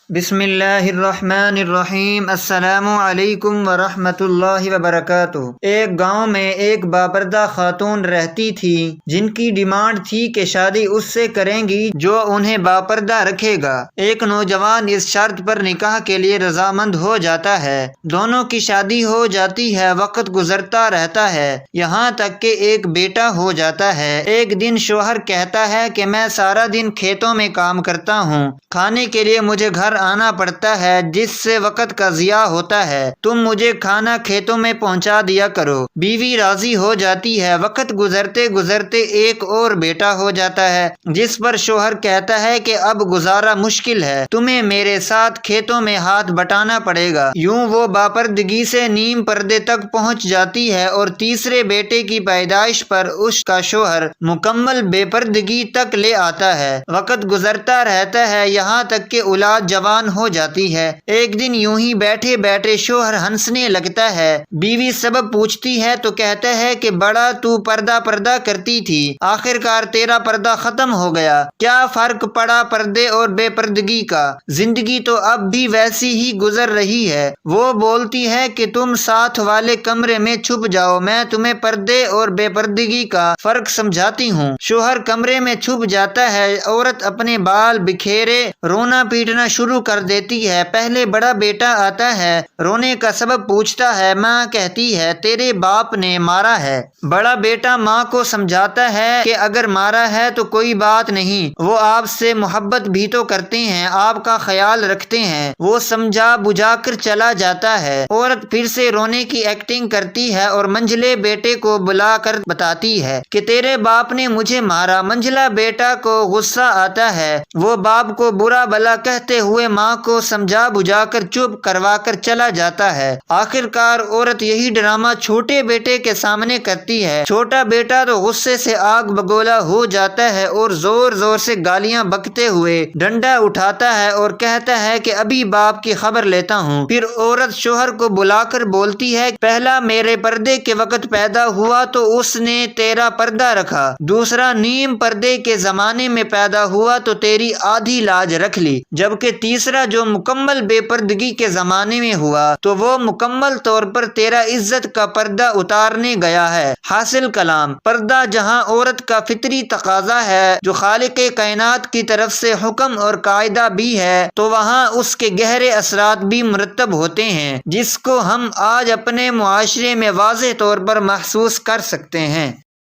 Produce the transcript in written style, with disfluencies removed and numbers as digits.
بسم اللہ الرحمن الرحیم۔ السلام علیکم ورحمۃ اللہ وبرکاتہ۔ ایک گاؤں میں ایک باپردہ خاتون رہتی تھی جن کی ڈیمانڈ تھی کہ شادی اس سے کریں گی جو انہیں باپردہ رکھے گا۔ ایک نوجوان اس شرط پر نکاح کے لیے رضامند ہو جاتا ہے۔ دونوں کی شادی ہو جاتی ہے، وقت گزرتا رہتا ہے، یہاں تک کہ ایک بیٹا ہو جاتا ہے۔ ایک دن شوہر کہتا ہے کہ میں سارا دن کھیتوں میں کام کرتا ہوں، کھانے کے لیے مجھے گھر آنا پڑتا ہے جس سے وقت کا ضیاع ہوتا ہے، تم مجھے کھانا کھیتوں میں پہنچا دیا کرو۔ بیوی راضی ہو جاتی ہے۔ وقت گزرتے گزرتے ایک اور بیٹا ہو جاتا ہے جس پر شوہر کہتا ہے کہ اب گزارا مشکل ہے، تمہیں میرے ساتھ کھیتوں میں ہاتھ بٹانا پڑے گا۔ یوں وہ باپردگی سے نیم پردے تک پہنچ جاتی ہے اور تیسرے بیٹے کی پیدائش پر اس کا شوہر مکمل بے پردگی تک لے آتا ہے۔ وقت گزرتا رہتا ہے یہاں تک کہ اولاد جوان ہو جاتی ہے۔ ایک دن یوں ہی بیٹھے بیٹھے شوہر ہنسنے لگتا ہے۔ بیوی سبب پوچھتی ہے تو کہتا ہے کہ بڑا تو پردہ کرتی تھی، آخر کار تیرا پردہ ختم ہو گیا، کیا فرق پڑا پردے اور بے پردگی کا، زندگی تو اب بھی ویسی ہی گزر رہی ہے۔ وہ بولتی ہے کہ تم ساتھ والے کمرے میں چھپ جاؤ، میں تمہیں پردے اور بے پردگی کا فرق سمجھاتی ہوں۔ شوہر کمرے میں چھپ جاتا ہے، عورت اپنے بال بکھیرے رونا پیٹنا شروع کر دیتی ہے۔ پہلے بڑا بیٹا آتا ہے، رونے کا سبب پوچھتا ہے، ماں کہتی ہے تیرے باپ نے مارا ہے۔ بڑا بیٹا ماں کو سمجھاتا ہے کہ اگر مارا ہے تو کوئی بات نہیں، وہ آپ سے محبت بھی تو کرتے ہیں، آپ کا خیال رکھتے ہیں۔ وہ سمجھا بجھا کر چلا جاتا ہے۔ عورت پھر سے رونے کی ایکٹنگ کرتی ہے اور منجھلے بیٹے کو بلا کر بتاتی ہے کہ تیرے باپ نے مجھے مارا۔ منجھلا بیٹا کو غصہ آتا ہے، وہ باپ کو برا بھلا کہتے ہوئے ماں کو سمجھا بجھا کر چپ کروا کر چلا جاتا ہے۔ آخر کار عورت یہی ڈرامہ چھوٹے بیٹے کے سامنے کرتی ہے۔ چھوٹا بیٹا تو غصے سے آگ بگولا ہو جاتا ہے اور زور زور سے گالیاں بکتے ہوئے ڈنڈا اٹھاتا ہے اور کہتا ہے کہ ابھی باپ کی خبر لیتا ہوں۔ پھر عورت شوہر کو بلا کر بولتی ہے، پہلا میرے پردے کے وقت پیدا ہوا تو اس نے تیرا پردہ رکھا، دوسرا نیم پردے کے زمانے میں پیدا ہوا تو تیری آدھی لاج رکھ لی، جبکہ تیسرا جو مکمل بے پردگی کے زمانے میں ہوا تو وہ مکمل طور پر تیرا عزت کا پردہ اتارنے گیا ہے۔ حاصل کلام، پردہ جہاں عورت کا فطری تقاضا ہے جو خالق کائنات کی طرف سے حکم اور قاعدہ بھی ہے، تو وہاں اس کے گہرے اثرات بھی مرتب ہوتے ہیں جس کو ہم آج اپنے معاشرے میں واضح طور پر محسوس کر سکتے ہیں۔